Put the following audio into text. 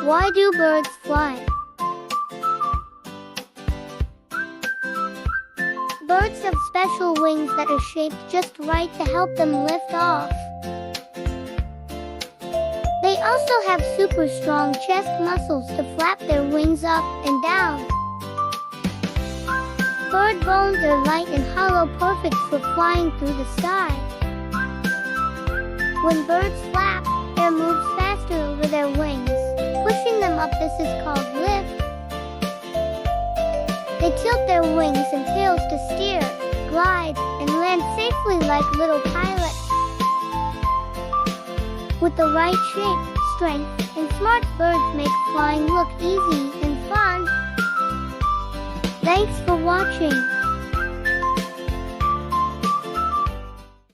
Why do birds fly? Birds have special wings that are shaped just right to help them lift off. They also have super strong chest muscles to flap their wings up and down. Bird bones are light and hollow, perfect for flying through the sky. When birds flap, air moves faster over their wings, pushing them up. This is called lift. They tilt their wings and tails to steer, glide, and land safely like little pilots. With the right shape, strength, and smart, birds make flying look easy and fun. Thanks for watching.